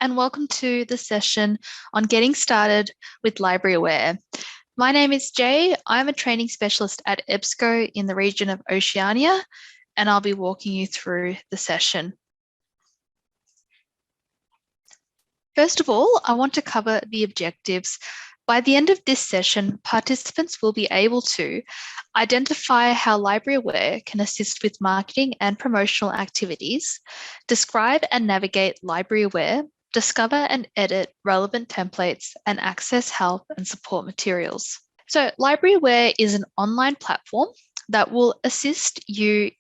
and welcome to the session on getting started with LibraryAware. My name is Jay. I'm a training specialist at EBSCO in the region of Oceania, and I'll be walking you through the session. First of all, I want to cover the objectives. By the end of this session, participants will be able to identify how LibraryAware can assist with marketing and promotional activities, describe and navigate LibraryAware, discover and edit relevant templates, and access help and support materials. So LibraryAware is an online platform that will assist you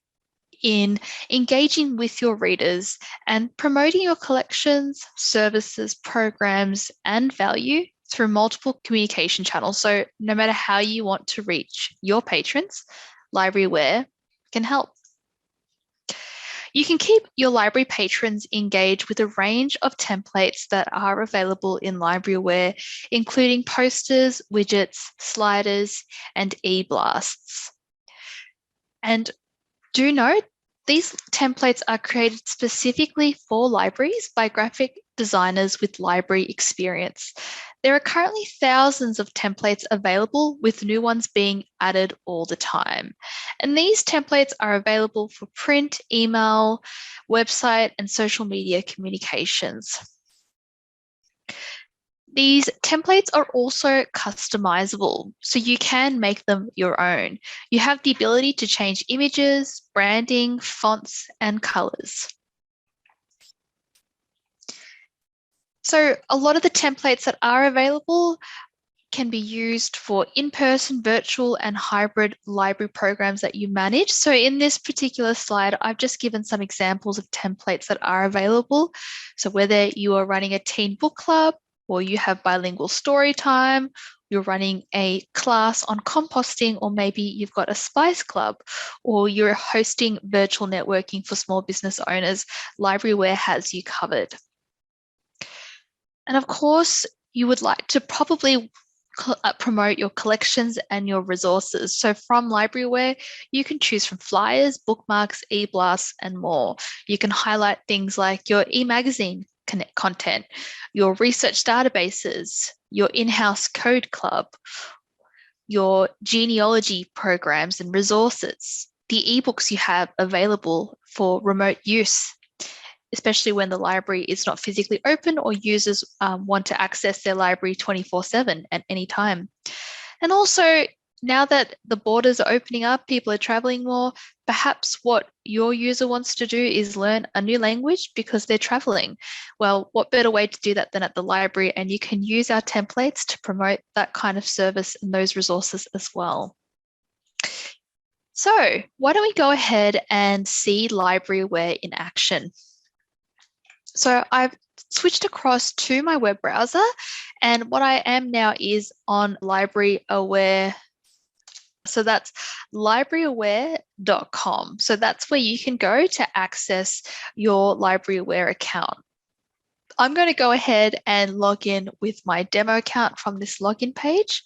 in engaging with your readers and promoting your collections, services, programs, and value through multiple communication channels. So no matter how you want to reach your patrons, LibraryAware can help. You can keep your library patrons engaged with a range of templates that are available in LibraryAware, including posters, widgets, sliders, and e-blasts. And do note, these templates are created specifically for libraries by graphic designers with library experience. There are currently thousands of templates available, with new ones being added all the time. And these templates are available for print, email, website, and social media communications. These templates are also customizable, so you can make them your own. You have the ability to change images, branding, fonts, and colors. So a lot of the templates that are available can be used for in-person, virtual, and hybrid library programs that you manage. So in this particular slide, I've just given some examples of templates that are available. So whether you are running a teen book club, or you have bilingual story time, you're running a class on composting, or maybe you've got a spice club, or you're hosting virtual networking for small business owners, LibraryAware has you covered. And of course, you would like to probably promote your collections and your resources. So from LibraryAware, you can choose from flyers, bookmarks, e-blasts, and more. You can highlight things like your e-magazine content, your research databases, your in-house code club, your genealogy programs and resources, the ebooks you have available for remote use, especially when the library is not physically open or users want to access their library 24/7 at any time. And also, now that the borders are opening up, people are traveling more, perhaps what your user wants to do is learn a new language because they're traveling. Well, what better way to do that than at the library? And you can use our templates to promote that kind of service and those resources as well. So why don't we go ahead and see LibraryAware in action? So I've switched across to my web browser, and what I am now is on LibraryAware. So that's libraryaware.com. So that's where you can go to access your LibraryAware account. I'm going to go ahead and log in with my demo account from this login page.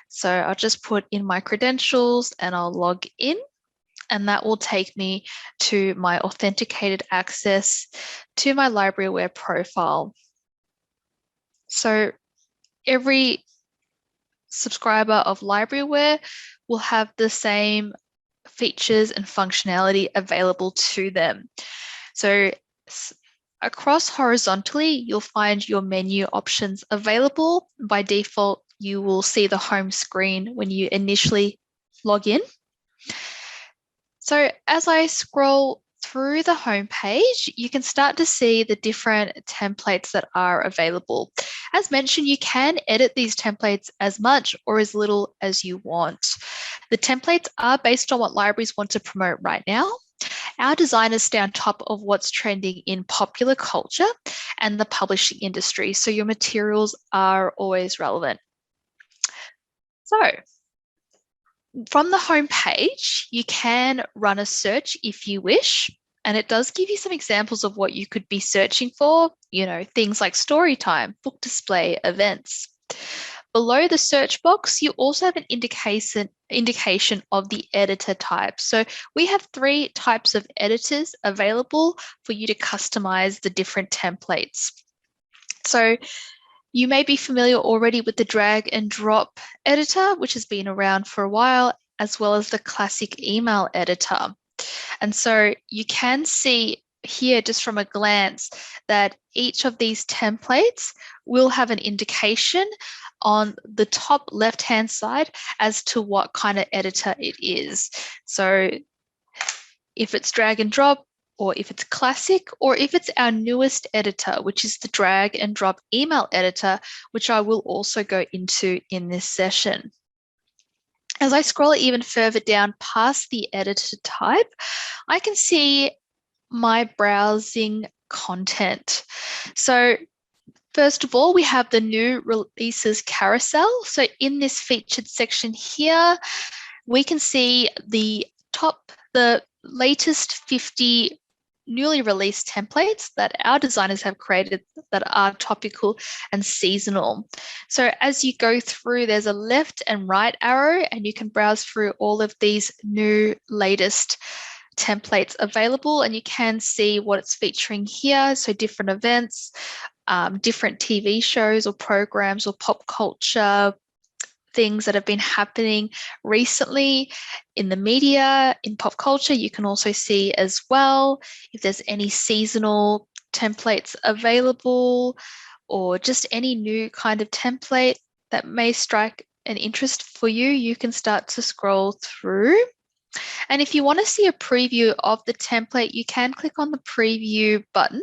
So I'll just put in my credentials and I'll log in, and that will take me to my authenticated access to my LibraryAware profile. So every subscriber of LibraryAware will have the same features and functionality available to them. So across horizontally, you'll find your menu options available. By default, you will see the home screen when you initially log in. So as I scroll through the home page, you can start to see the different templates that are available. As mentioned, you can edit these templates as much or as little as you want. The templates are based on what libraries want to promote right now. Our designers stay on top of what's trending in popular culture and the publishing industry, so your materials are always relevant. So from the home page, you can run a search if you wish, and it does give you some examples of what you could be searching for, things like story time, book display, events. Below the search box, you also have an indication of the editor type. So we have 3 types of editors available for you to customize the different templates. So you may be familiar already with the drag and drop editor, which has been around for a while, as well as the classic email editor. And so you can see here just from a glance that each of these templates will have an indication on the top left-hand side as to what kind of editor it is. So if it's drag and drop, or if it's classic, or if it's our newest editor, which is the drag and drop email editor, which I will also go into in this session. As I scroll even further down past the editor type, I can see my browsing content. So first of all, we have the new Releases Carousel. So in this featured section here, we can see the latest 50 newly released templates that our designers have created that are topical and seasonal. So as you go through, there's a left and right arrow, and you can browse through all of these new latest templates available, and you can see what it's featuring here. So different events, different TV shows or programs or pop culture, things that have been happening recently in the media, in pop culture. You can also see as well if there's any seasonal templates available or just any new kind of template that may strike an interest for you. You can start to scroll through. And if you want to see a preview of the template, you can click on the preview button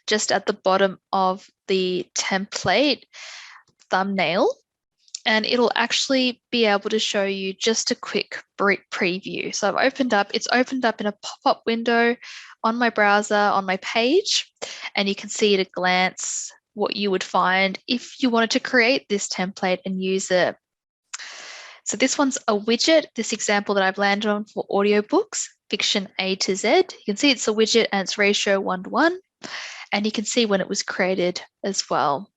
just at the bottom of the template thumbnail, and it'll actually be able to show you just a quick preview. So it's opened up in a pop-up window on my browser, on my page, and you can see at a glance what you would find if you wanted to create this template and use it. So this one's a widget, this example that I've landed on for audiobooks, fiction A to Z. You can see it's a widget and it's ratio 1:1, and you can see when it was created as well.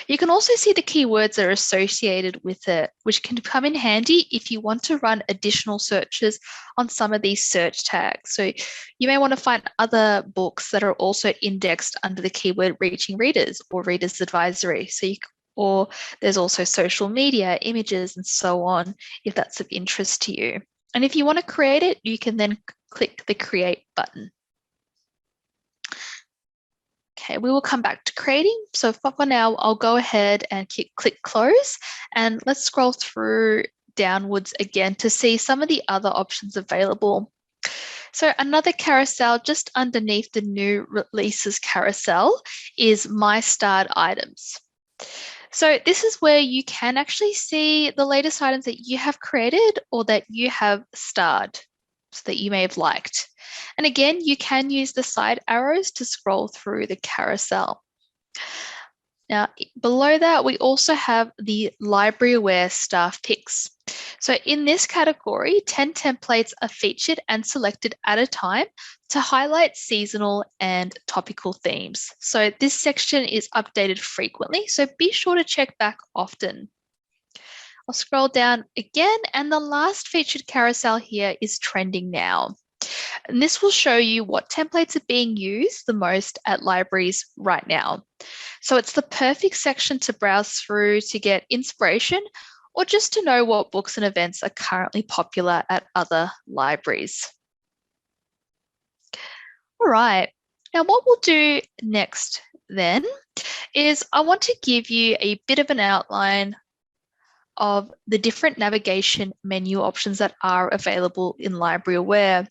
You can also see the keywords that are associated with it, which can come in handy if you want to run additional searches on some of these search tags. So you may want to find other books that are also indexed under the keyword reaching readers or readers advisory. Or there's also social media, images, and so on, if that's of interest to you. And if you want to create it, you can then click the create button. Okay, we will come back to creating. So for now, I'll go ahead and click close, and let's scroll through downwards again to see some of the other options available. So another carousel just underneath the new Releases Carousel is My Starred Items. So this is where you can actually see the latest items that you have created or that you have starred, so that you may have liked. And again, you can use the side arrows to scroll through the carousel. Now, below that, we also have the LibraryAware staff picks. So in this category, 10 templates are featured and selected at a time to highlight seasonal and topical themes. So this section is updated frequently, so be sure to check back often. I'll scroll down again, and the last featured carousel here is Trending Now. And this will show you what templates are being used the most at libraries right now. So it's the perfect section to browse through to get inspiration or just to know what books and events are currently popular at other libraries. All right, now what we'll do next then is I want to give you a bit of an outline of the different navigation menu options that are available in LibraryAware.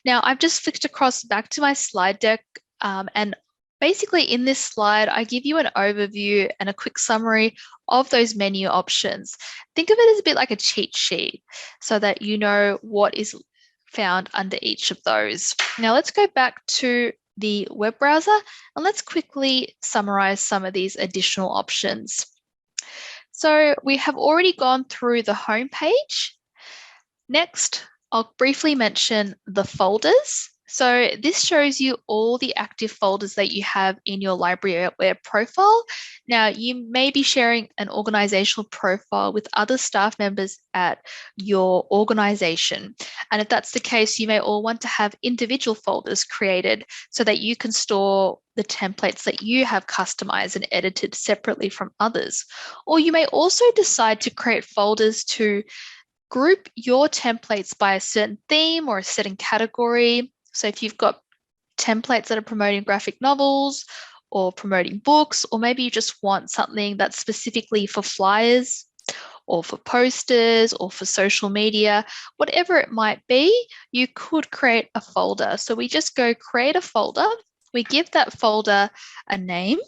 Now, I've just flicked across back to my slide deck, and basically in this slide, I give you an overview and a quick summary of those menu options. Think of it as a bit like a cheat sheet so that you know what is found under each of those. Now, let's go back to the web browser and let's quickly summarize some of these additional options. So we have already gone through the home page. Next, I'll briefly mention the folders. So this shows you all the active folders that you have in your LibraryAware profile. Now, you may be sharing an organizational profile with other staff members at your organization. And if that's the case, you may all want to have individual folders created so that you can store the templates that you have customized and edited separately from others. Or you may also decide to create folders to group your templates by a certain theme or a certain category. So if you've got templates that are promoting graphic novels or promoting books, or maybe you just want something that's specifically for flyers or for posters or for social media, whatever it might be, you could create a folder. So we just go create a folder. We give that folder a name.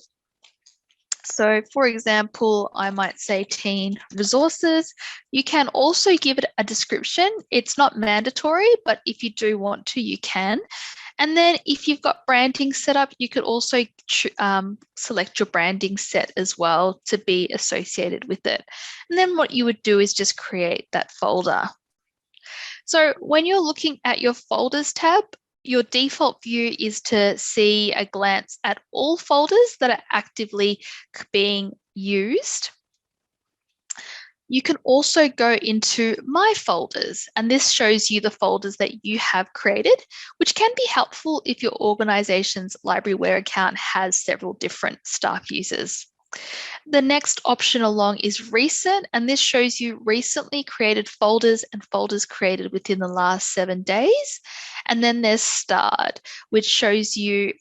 So for example, I might say teen resources. You can also give it a description. It's not mandatory, but if you do want to, you can. And then if you've got branding set up, you could also select your branding set as well to be associated with it. And then what you would do is just create that folder. So when you're looking at your folders tab, your default view is to see a glance at all folders that are actively being used. You can also go into My Folders, and this shows you the folders that you have created, which can be helpful if your organization's LibraryAware account has several different staff users. The next option along is Recent, and this shows you recently created folders and folders created within the last 7 days. And then there's Starred, which shows you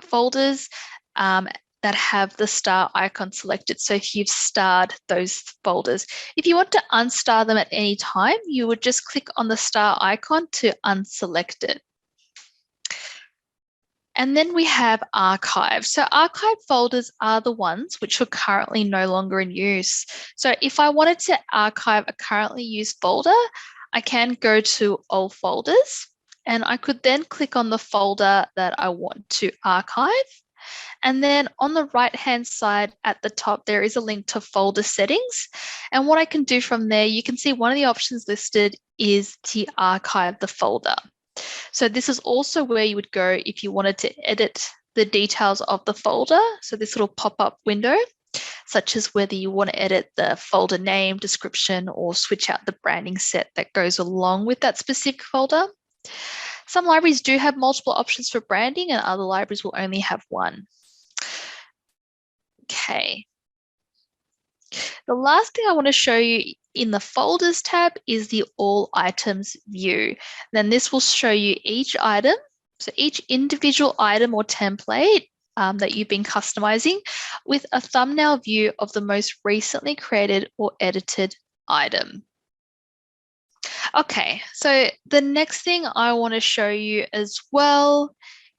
folders that have the star icon selected. So if you've starred those folders, if you want to unstar them at any time, you would just click on the star icon to unselect it. And then we have archive. So archive folders are the ones which are currently no longer in use. So if I wanted to archive a currently used folder, I can go to all folders, and I could then click on the folder that I want to archive. And then on the right-hand side at the top, there is a link to folder settings. And what I can do from there, you can see one of the options listed is to archive the folder. So this is also where you would go if you wanted to edit the details of the folder. So this little pop-up window, such as whether you want to edit the folder name, description, or switch out the branding set that goes along with that specific folder. Some libraries do have multiple options for branding, and other libraries will only have one. Okay. The last thing I want to show you in the folders tab is the all items view. Then this will show you each item, so each individual item or template that you've been customizing, with a thumbnail view of the most recently created or edited item. Okay, so the next thing I want to show you as well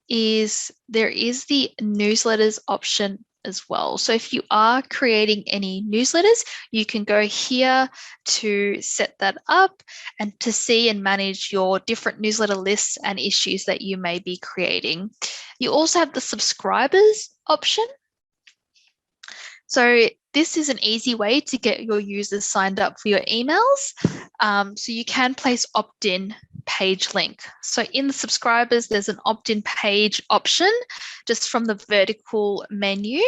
is there is the newsletters option as well. So if you are creating any newsletters, you can go here to set that up and to see and manage your different newsletter lists and issues that you may be creating. You also have the subscribers option. So this is an easy way to get your users signed up for your emails. So you can place opt-in page link. So in the subscribers, there's an opt-in page option just from the vertical menu,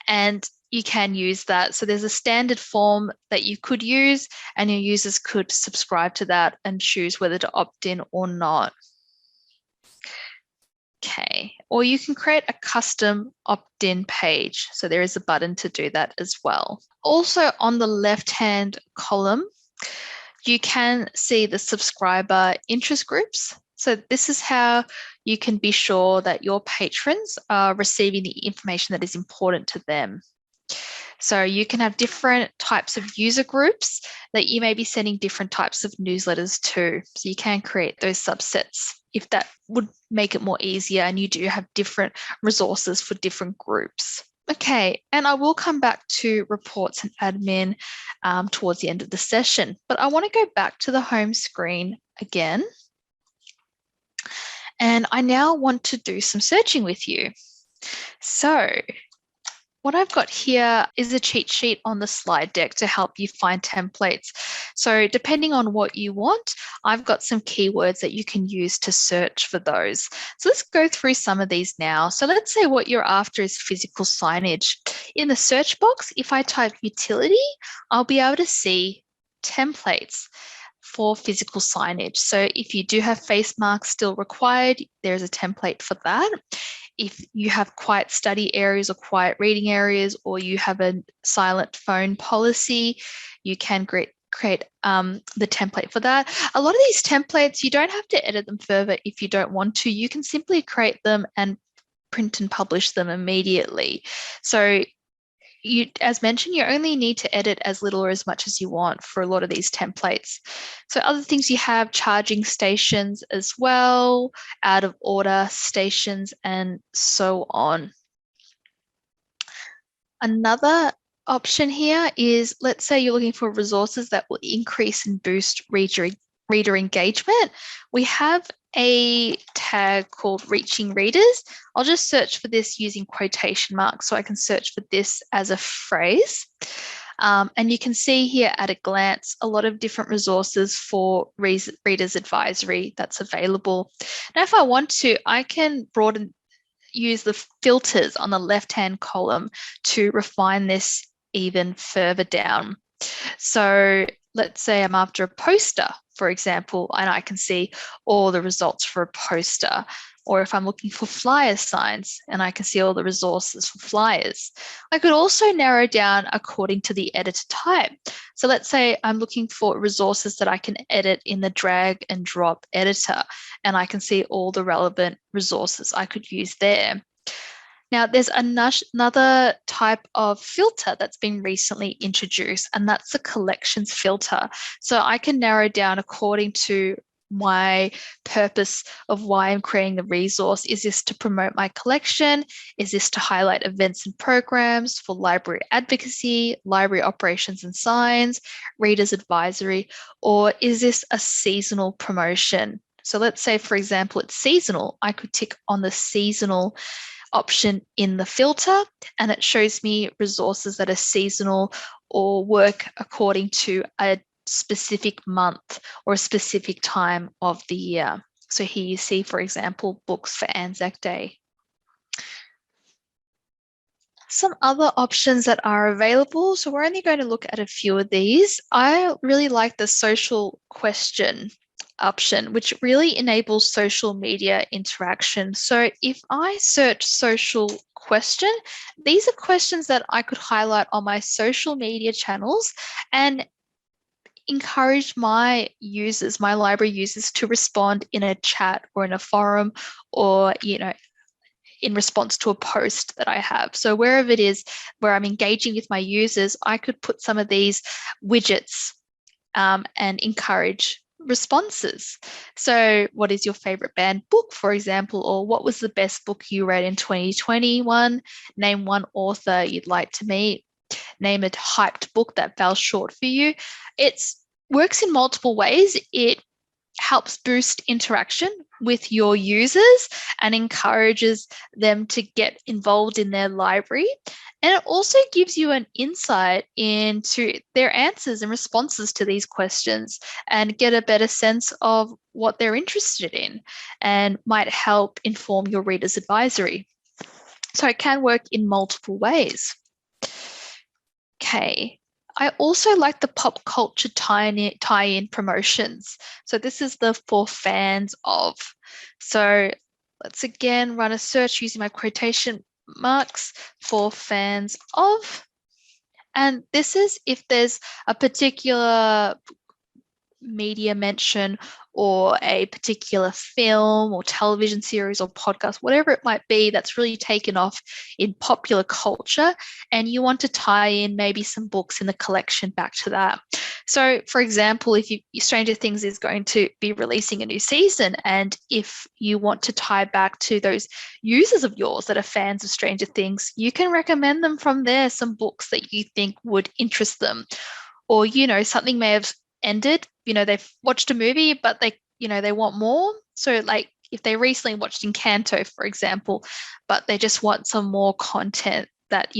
and you can use that. So there's a standard form that you could use, and your users could subscribe to that and choose whether to opt in or not. Okay, or you can create a custom opt-in page. So there is a button to do that as well. Also on the left-hand column, you can see the subscriber interest groups. So this is how you can be sure that your patrons are receiving the information that is important to them. So you can have different types of user groups that you may be sending different types of newsletters to. So you can create those subsets if that would make it more easier, and you do have different resources for different groups. Okay, and I will come back to reports and admin towards the end of the session, but I want to go back to the home screen again. And I now want to do some searching with you. So what I've got here is a cheat sheet on the slide deck to help you find templates. So depending on what you want, I've got some keywords that you can use to search for those. So let's go through some of these now. So let's say what you're after is physical signage. In the search box, if I type utility, I'll be able to see templates for physical signage. So if you do have face marks still required, there's a template for that. If you have quiet study areas or quiet reading areas, or you have a silent phone policy, you can create the template for that. A lot of these templates, you don't have to edit them further if you don't want to. You can simply create them and print and publish them immediately. So as mentioned, you only need to edit as little or as much as you want for a lot of these templates. So other things you have charging stations as well, out of order stations, and so on. Another option here is, let's say you're looking for resources that will increase and boost reader engagement. We have a tag called reaching readers. I'll just search for this using quotation marks, so I can search for this as a phrase. And you can see here at a glance a lot of different resources for readers advisory that's available. Now, if I want to, I can use the filters on the left-hand column to refine this even further down. So let's say I'm after a poster, for example, and I can see all the results for a poster. Or if I'm looking for flyer signs, and I can see all the resources for flyers. I could also narrow down according to the editor type. So let's say I'm looking for resources that I can edit in the drag and drop editor, and I can see all the relevant resources I could use there. Now, there's another type of filter that's been recently introduced, and that's a collections filter. So I can narrow down according to my purpose of why I'm creating the resource. Is this to promote my collection? Is this to highlight events and programs for library advocacy, library operations and signs, readers advisory, or is this a seasonal promotion? So let's say, for example, it's seasonal. I could tick on the seasonal option in the filter, and it shows me resources that are seasonal or work according to a specific month or a specific time of the year. So here you see, for example, books for Anzac Day. Some other options that are available, so we're only going to look at a few of these. I really like the social question option, which really enables social media interaction. So if I search social question, these are questions that I could highlight on my social media channels and encourage my users, my library users, to respond in a chat or in a forum, or, in response to a post that I have. So wherever it is where I'm engaging with my users, I could put some of these widgets and encourage responses. So what is your favorite banned book, for example, or what was the best book you read in 2021? Name one author you'd like to meet. Name a hyped book that fell short for you. It works in multiple ways. It helps boost interaction with your users and encourages them to get involved in their library. And it also gives you an insight into their answers and responses to these questions, and get a better sense of what they're interested in, and might help inform your reader's advisory. So it can work in multiple ways. Okay. I also like the pop culture tie-in promotions. So this is the for fans of. So let's again run a search using my quotation marks, for fans of. And this is if there's a particular media mention or a particular film or television series or podcast, whatever it might be, that's really taken off in popular culture, and you want to tie in maybe some books in the collection back to that. So for example, if Stranger Things is going to be releasing a new season, and if you want to tie back to those users of yours that are fans of Stranger Things, you can recommend them from there some books that you think would interest them. Or, something may have ended, they've watched a movie, but they want more. So like if they recently watched Encanto, for example, but they just want some more content, that,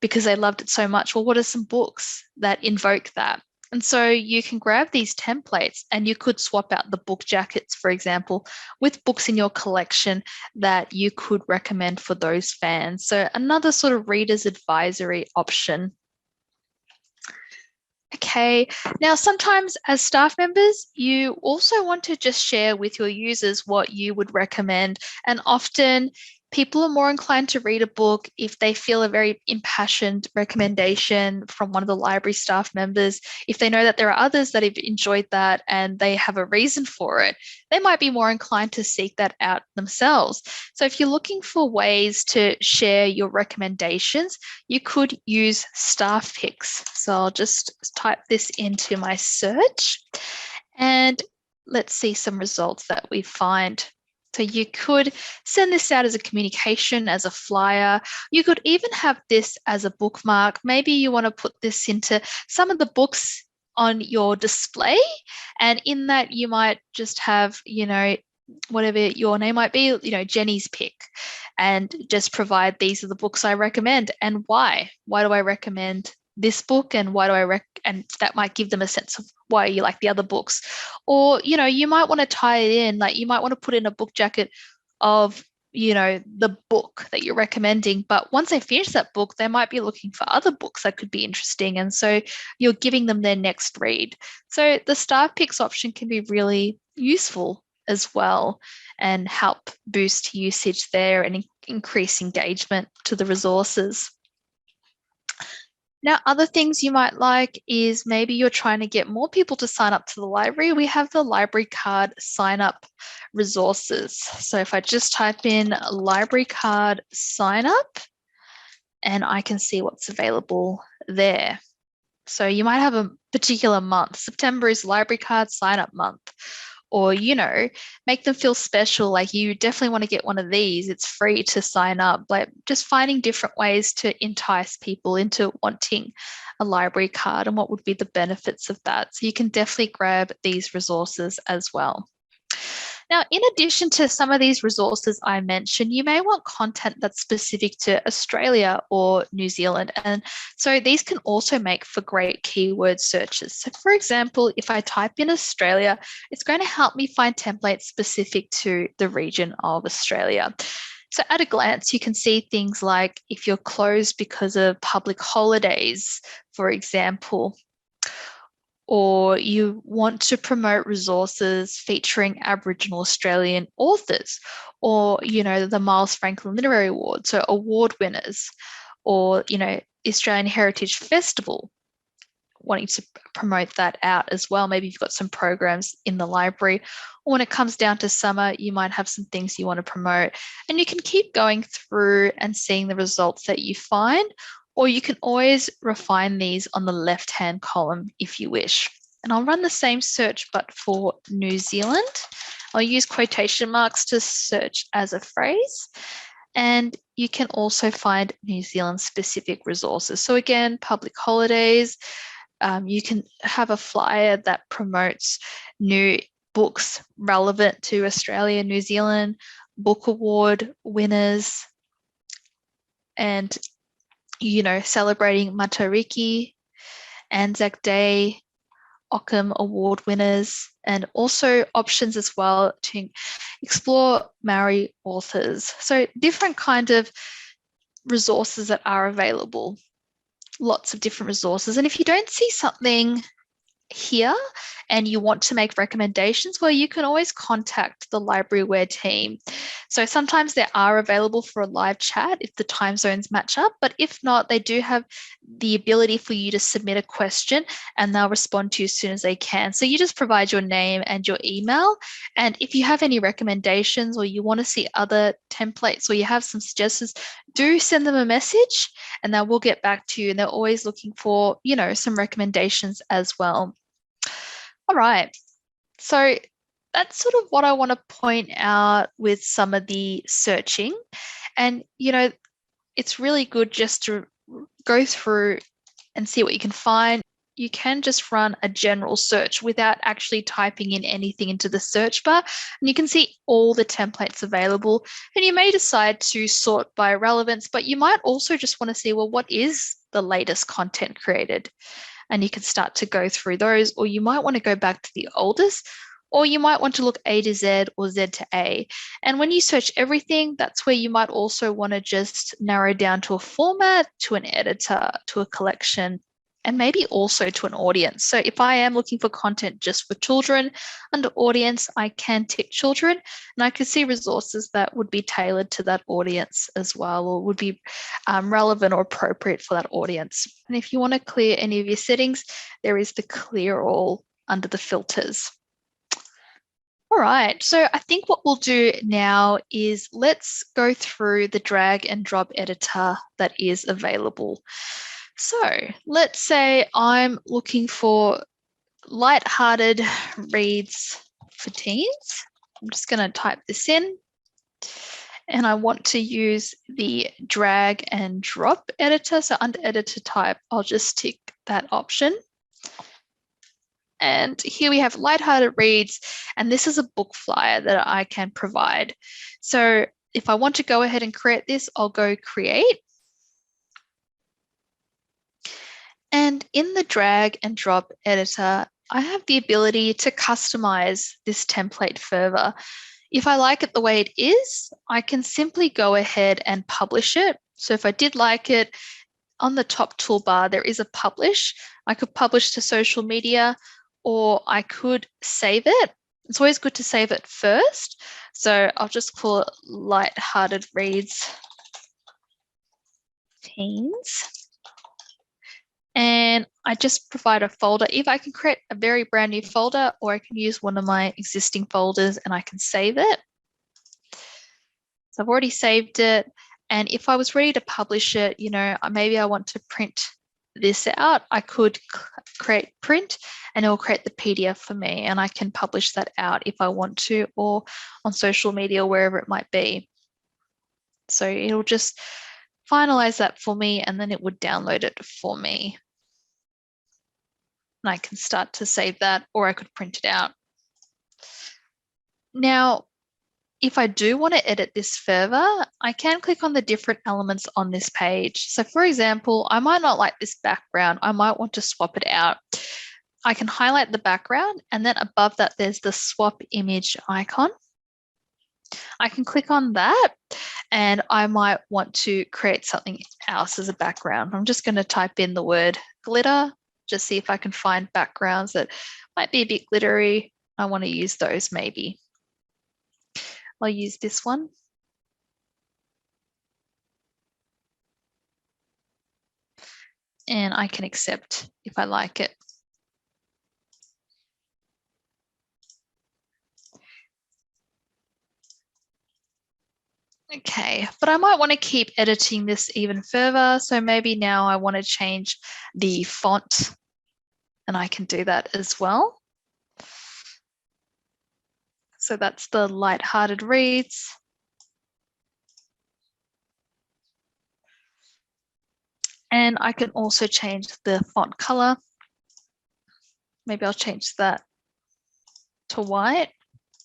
because they loved it so much? Well, what are some books that invoke that? And so you can grab these templates and you could swap out the book jackets, for example, with books in your collection that you could recommend for those fans. So another sort of reader's advisory option. Okay, now sometimes as staff members, you also want to just share with your users what you would recommend. And often people are more inclined to read a book if they feel a very impassioned recommendation from one of the library staff members. If they know that there are others that have enjoyed that and they have a reason for it, they might be more inclined to seek that out themselves. So if you're looking for ways to share your recommendations, you could use staff picks. So I'll just type this into my search and let's see some results that we find. So you could send this out as a communication, as a flyer. You could even have this as a bookmark. Maybe you want to put this into some of the books on your display. And in that, you might just have, whatever your name might be, Jenny's pick, and just provide these are the books I recommend and why. Why do I recommend this book and why do I and that might give them a sense of why you like the other books. Or, you might want to tie it in, like you might want to put in a book jacket of, the book that you're recommending. But once they finish that book, they might be looking for other books that could be interesting. And so you're giving them their next read. So the staff picks option can be really useful as well and help boost usage there and increase engagement to the resources. Now, other things you might like is maybe you're trying to get more people to sign up to the library. We have the library card sign up resources. So if I just type in library card sign up, and I can see what's available there. So you might have a particular month. September is library card sign up month. Or, make them feel special. Like you definitely want to get one of these. It's free to sign up. Like just finding different ways to entice people into wanting a library card and what would be the benefits of that. So you can definitely grab these resources as well. Now, in addition to some of these resources I mentioned, you may want content that's specific to Australia or New Zealand. And so these can also make for great keyword searches. So for example, if I type in Australia, it's going to help me find templates specific to the region of Australia. So at a glance, you can see things like if you're closed because of public holidays, for example, or you want to promote resources featuring Aboriginal Australian authors, or, the Miles Franklin Literary Award, so award winners, or, Australian Heritage Festival, wanting to promote that out as well. Maybe you've got some programs in the library, or when it comes down to summer, you might have some things you want to promote, and you can keep going through and seeing the results that you find. Or you can always refine these on the left-hand column if you wish. And I'll run the same search, but for New Zealand. I'll use quotation marks to search as a phrase. And you can also find New Zealand specific resources. So again, public holidays, you can have a flyer that promotes new books relevant to Australia, New Zealand, book award winners, and celebrating Matariki, Anzac Day, Ockham Award winners, and also options as well to explore Maori authors. So different kind of resources that are available, lots of different resources. And if you don't see something here and you want to make recommendations, well, you can always contact the LibraryAware team. So sometimes they are available for a live chat if the time zones match up, but if not, they do have the ability for you to submit a question and they'll respond to you as soon as they can. So you just provide your name and your email. And if you have any recommendations or you want to see other templates or you have some suggestions, do send them a message and they will get back to you. And they're always looking for, some recommendations as well. All right. So that's sort of what I want to point out with some of the searching. And, it's really good just to go through and see what you can find. you can just run a general search without actually typing in anything into the search bar. And you can see all the templates available. And you may decide to sort by relevance, but you might also just want to see, well, what is the latest content created? And you can start to go through those, or you might want to go back to the oldest, or you might want to look A to Z or Z to A. And when you search everything, that's where you might also want to just narrow down to a format, to an editor, to a collection, and maybe also to an audience. So if I am looking for content just for children, under audience, I can tick children, and I can see resources that would be tailored to that audience as well, or would be relevant or appropriate for that audience. And if you want to clear any of your settings, there is the clear all under the filters. All right, so I think what we'll do now is let's go through the drag and drop editor that is available. So let's say I'm looking for light-hearted reads for teens. I'm just going to type this in, and I want to use the drag and drop editor. So under editor type, I'll just tick that option. And here we have lighthearted reads, and this is a book flyer that I can provide. So if I want to go ahead and create this, I'll go create. And in the drag and drop editor, I have the ability to customize this template further. If I like it the way it is, I can simply go ahead and publish it. So if I did like it, on the top toolbar, there is a publish. I could publish to social media, or I could save it. It's always good to save it first. So I'll just call it Lighthearted Reads Teens. And I just provide a folder. If I can create a very brand new folder, or I can use one of my existing folders and I can save it. So I've already saved it. And if I was ready to publish it, maybe I want to print this out, I could create print, and it will create the PDF for me, and I can publish that out if I want to, or on social media, wherever it might be. So it'll just finalize that for me, and then it would download it for me. And I can start to save that, or I could print it out. Now, if I do want to edit this further, I can click on the different elements on this page. So for example, I might not like this background. I might want to swap it out. I can highlight the background, and then above that, there's the swap image icon. I can click on that, and I might want to create something else as a background. I'm just going to type in the word glitter, just see if I can find backgrounds that might be a bit glittery. I want to use those maybe. I'll use this one. And I can accept if I like it. Okay, but I might want to keep editing this even further. So maybe now I want to change the font, and I can do that as well. So that's the Lighthearted Reads. And I can also change the font color. Maybe I'll change that to white.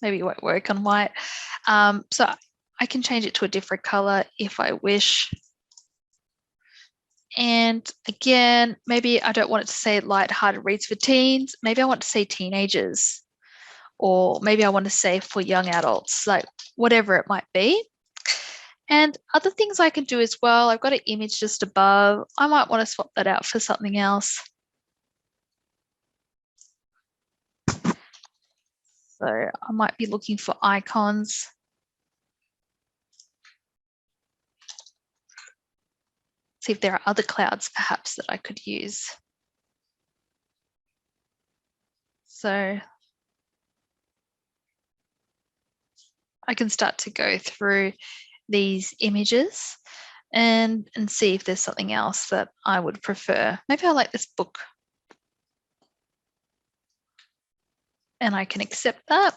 Maybe it won't work on white. So I can change it to a different color if I wish. And again, maybe I don't want it to say Lighthearted Reads for teens. Maybe I want to say teenagers, or maybe I want to say for young adults, like whatever it might be. And other things I can do as well, I've got an image just above. I might want to swap that out for something else. So I might be looking for icons. See if there are other clouds perhaps that I could use. So I can start to go through these images and see if there's something else that I would prefer. Maybe I like this book. And I can accept that.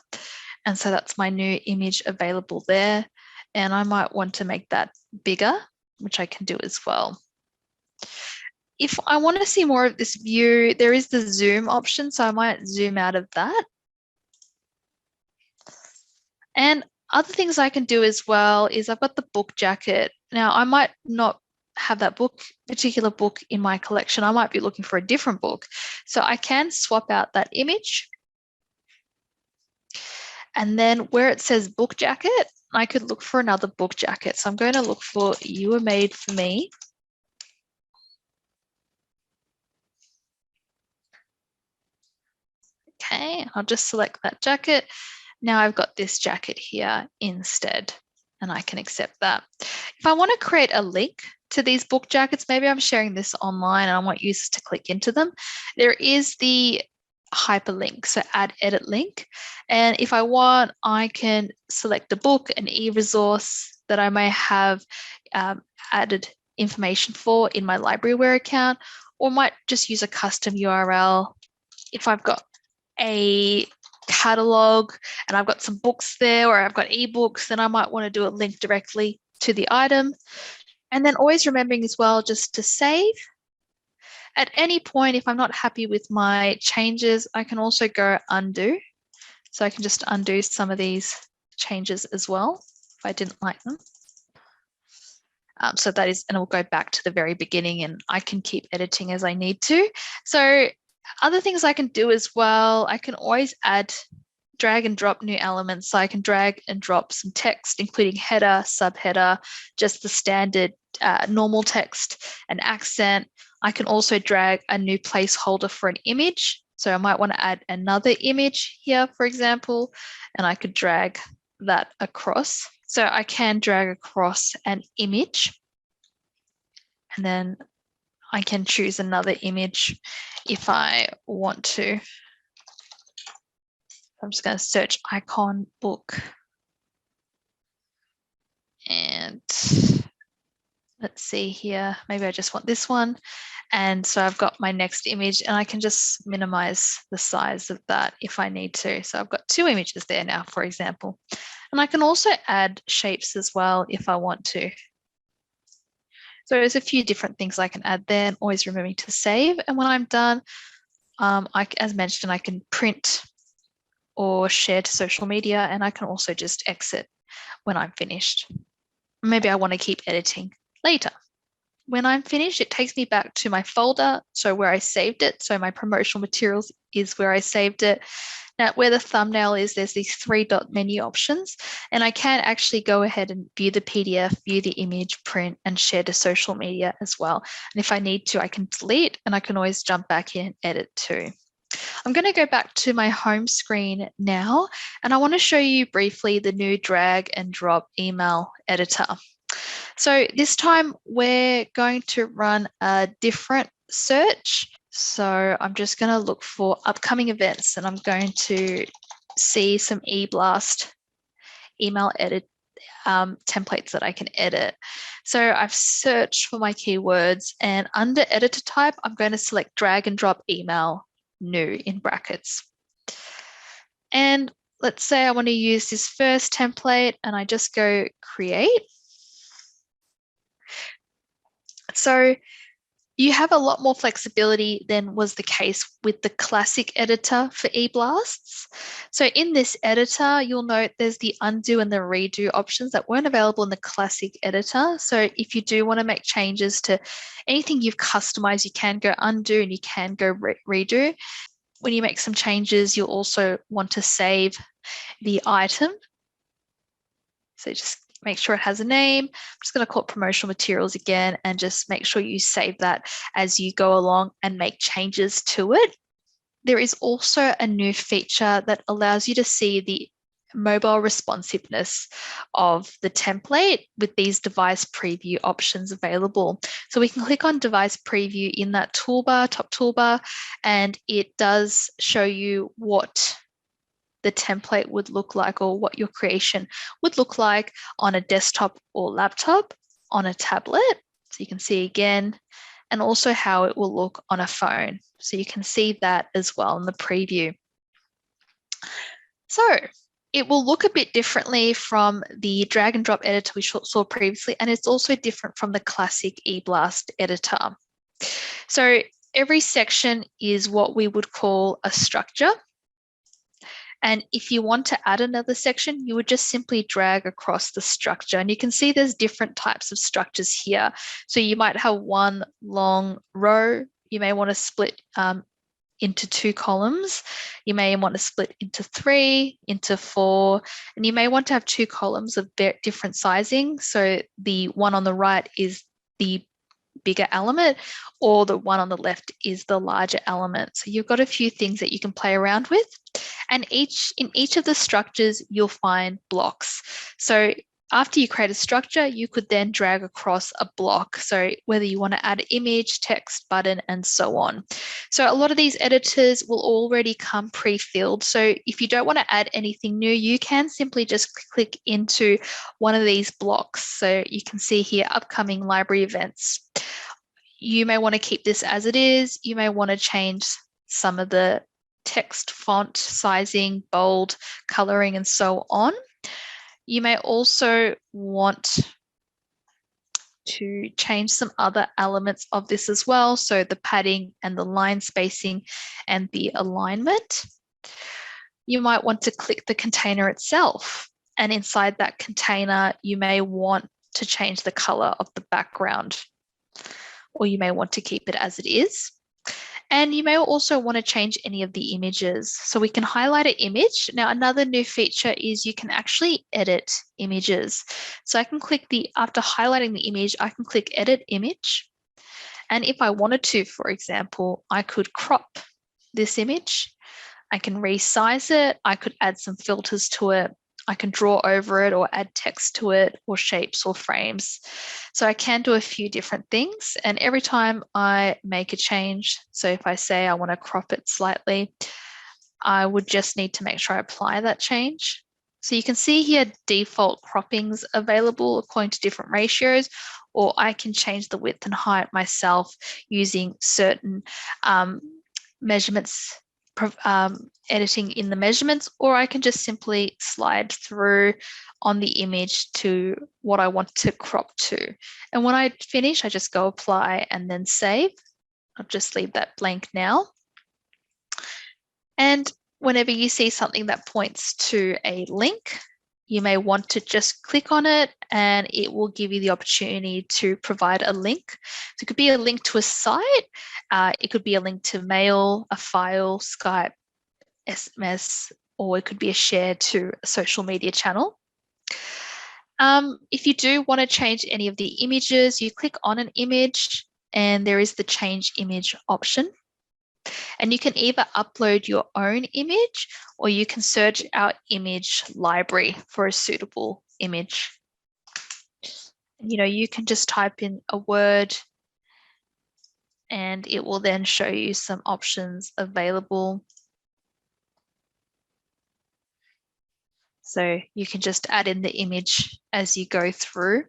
And so that's my new image available there. And I might want to make that bigger, which I can do as well. if I want to see more of this view, there is the zoom option, so I might zoom out of that. And other things I can do as well is I've got the book jacket. Now, I might not have that particular book in my collection. I might be looking for a different book. So I can swap out that image. And then where it says book jacket, I could look for another book jacket. So I'm going to look for You Were Made for Me. Okay, I'll just select that jacket. Now I've got this jacket here instead, and I can accept that. If I want to create a link to these book jackets, maybe I'm sharing this online and I want users to click into them, there is the hyperlink, so add edit link. And if I want, I can select a book, an e-resource that I may have added information for in my LibraryAware account, or might just use a custom URL. If I've got a catalog and I've got some books there, or I've got ebooks, then I might want to do a link directly to the item. And then always remembering as well just to save. At any point, if I'm not happy with my changes, I can also go undo. So I can just undo some of these changes as well if I didn't like them. So that is, and we'll go back to the very beginning and I can keep editing as I need to. So other things I can do as well, I can always drag and drop new elements. So I can drag and drop some text, including header, subheader, just the standard normal text and accent. I can also drag a new placeholder for an image. So I might want to add another image here, for example, and I could drag that across. So I can drag across an image, and then I can choose another image if I want to. I'm just going to search icon book. And let's see here, maybe I just want this one. And so I've got my next image and I can just minimize the size of that if I need to. So I've got two images there now, for example. And I can also add shapes as well if I want to. So there's a few different things I can add there, and always remembering to save. And when I'm done, as mentioned, I can print or share to social media, and I can also just exit when I'm finished. Maybe I want to keep editing later. When I'm finished, it takes me back to my folder, so where I saved it. So my promotional materials is where I saved it. Now, where the thumbnail is, there's these 3-dot menu options, and I can actually go ahead and view the PDF, view the image, print, and share to social media as well. And if I need to, I can delete, and I can always jump back in and edit too. I'm going to go back to my home screen now, and I want to show you briefly the new drag and drop email editor. So this time we're going to run a different search. So I'm just going to look for upcoming events, and I'm going to see some eBlast email edit templates that I can edit. So I've searched for my keywords, and under editor type, I'm going to select drag and drop email new in brackets. And let's say I want to use this first template, and I just go create. So you have a lot more flexibility than was the case with the classic editor for eBlasts. So in this editor, you'll note there's the undo and the redo options that weren't available in the classic editor. So if you do want to make changes to anything you've customized, you can go undo and you can go redo. When you make some changes, you'll also want to save the item. So just make sure it has a name. I'm just going to call it promotional materials again, and just make sure you save that as you go along and make changes to it. There is also a new feature that allows you to see the mobile responsiveness of the template with these device preview options available. So we can click on device preview in that toolbar, top toolbar, and it does show you what the template would look like, or what your creation would look like on a desktop or laptop, on a tablet. So you can see again, and also how it will look on a phone. So you can see that as well in the preview. So it will look a bit differently from the drag and drop editor we saw previously, and it's also different from the classic eBlast editor. So every section is what we would call a structure. And if you want to add another section, you would just simply drag across the structure. And you can see there's different types of structures here. So you might have one long row. You may want to split into 2 columns. You may want to split into 3, into 4, and you may want to have 2 columns of different sizing. So the one on the right is the bigger element, or the one on the left is the larger element. So you've got a few things that you can play around with. And in each of the structures, you'll find blocks. So after you create a structure, you could then drag across a block. So whether you want to add image, text, button, and so on. So a lot of these editors will already come pre-filled. So if you don't want to add anything new, you can simply just click into one of these blocks. So you can see here, upcoming library events. You may want to keep this as it is. You may want to change some of the text, font, sizing, bold, coloring, and so on. You may also want to change some other elements of this as well. So the padding and the line spacing and the alignment. You might want to click the container itself. And inside that container, you may want to change the color of the background, or you may want to keep it as it is. And you may also want to change any of the images. So we can highlight an image. Now, another new feature is you can actually edit images. So I can click after highlighting the image, I can click edit image. And if I wanted to, for example, I could crop this image. I can resize it. I could add some filters to it. I can draw over it or add text to it, or shapes or frames. So I can do a few different things. And every time I make a change, so if I say I want to crop it slightly, I would just need to make sure I apply that change. So you can see here default croppings available according to different ratios, or I can change the width and height myself using certain measurements, editing in the measurements, or I can just simply slide through on the image to what I want to crop to. And when I finish, I just go apply and then save. I'll just leave that blank now. And whenever you see something that points to a link, you may want to just click on it and it will give you the opportunity to provide a link. So it could be a link to a site, it could be a link to mail, a file, Skype, SMS, or it could be a share to a social media channel. If you do want to change any of the images, you click on an image and there is the change image option. And you can either upload your own image or you can search our image library for a suitable image. You can just type in a word and it will then show you some options available. So you can just add in the image as you go through.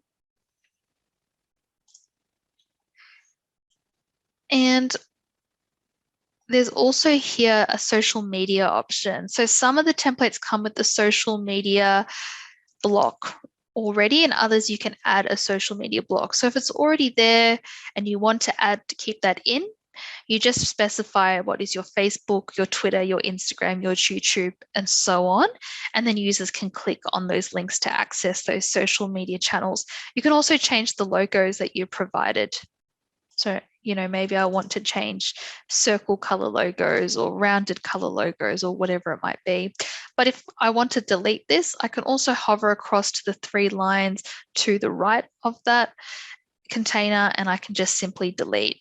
And there's also here a social media option. So some of the templates come with the social media block already, and others you can add a social media block. So if it's already there and you want to keep that in, you just specify what is your Facebook, your Twitter, your Instagram, your YouTube, and so on. And then users can click on those links to access those social media channels. You can also change the logos that you provided. So, maybe I want to change circle color logos or rounded color logos or whatever it might be. But if I want to delete this, I can also hover across to the 3 lines to the right of that container and I can just simply delete.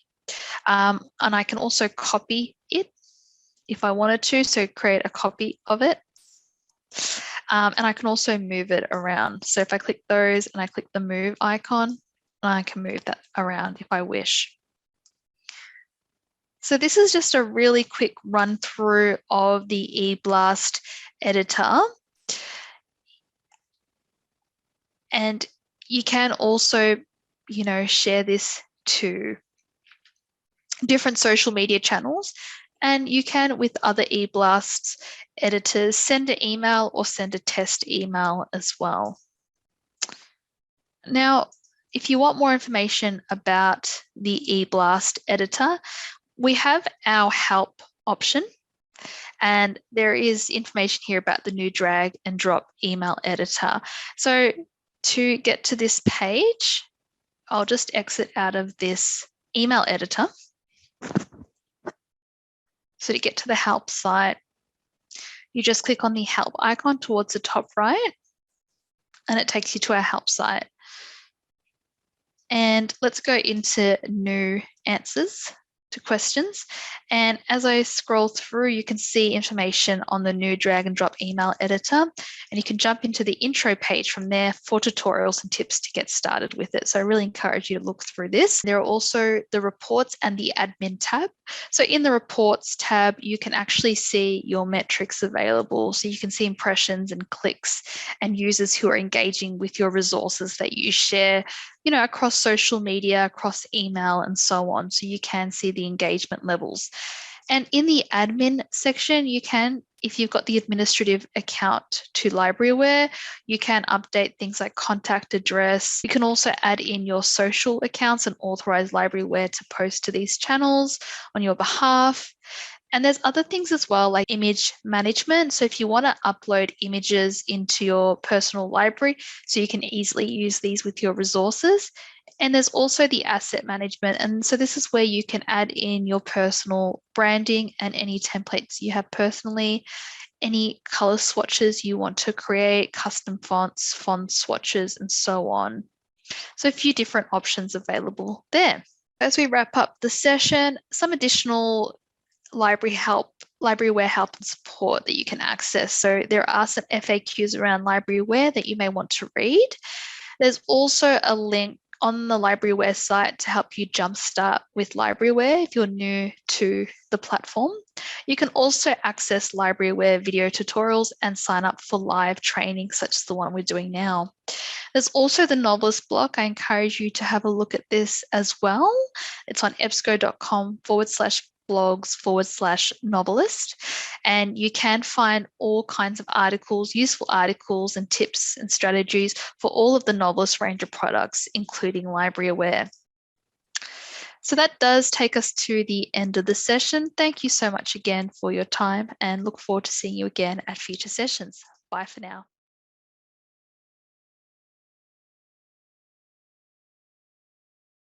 And I can also copy it if I wanted to, so create a copy of it. And I can also move it around. So if I click those and I click the move icon, I can move that around if I wish. So this is just a really quick run through of the eBlast editor. And you can also, share this to different social media channels. And you can, with other eBlast editors, send an email or send a test email as well. Now, if you want more information about the eBlast editor, we have our help option, and there is information here about the new drag and drop email editor. So to get to this page, I'll just exit out of this email editor. So to get to the help site, you just click on the help icon towards the top right, and it takes you to our help site. And let's go into new answers to questions. And as I scroll through, you can see information on the new drag and drop email editor, and you can jump into the intro page from there for tutorials and tips to get started with it. So I really encourage you to look through this. There are also the reports and the admin tab. So in the reports tab, you can actually see your metrics available. So you can see impressions and clicks and users who are engaging with your resources that you share, across social media, across email, and so on. So you can see the engagement levels. And in the admin section, you can, if you've got the administrative account to LibraryAware, you can update things like contact address. You can also add in your social accounts and authorize LibraryAware to post to these channels on your behalf. And there's other things as well, like image management. So if you want to upload images into your personal library, so you can easily use these with your resources. And there's also the asset management. And so this is where you can add in your personal branding and any templates you have personally, any color swatches you want to create, custom fonts, font swatches, and so on. So a few different options available there. As we wrap up the session, some additional LibraryAware help and support that you can access. So there are some FAQs around LibraryAware that you may want to read. There's also a link on the LibraryAware site to help you jumpstart with LibraryAware if you're new to the platform. You can also access LibraryAware video tutorials and sign up for live training, such as the one we're doing now. There's also the novelist block. I encourage you to have a look at this as well. It's on ebsco.com/blogs/novelist. And you can find all kinds of articles, useful articles and tips and strategies for all of the Novelist range of products, including LibraryAware. So that does take us to the end of the session. Thank you so much again for your time, and look forward to seeing you again at future sessions. Bye for now.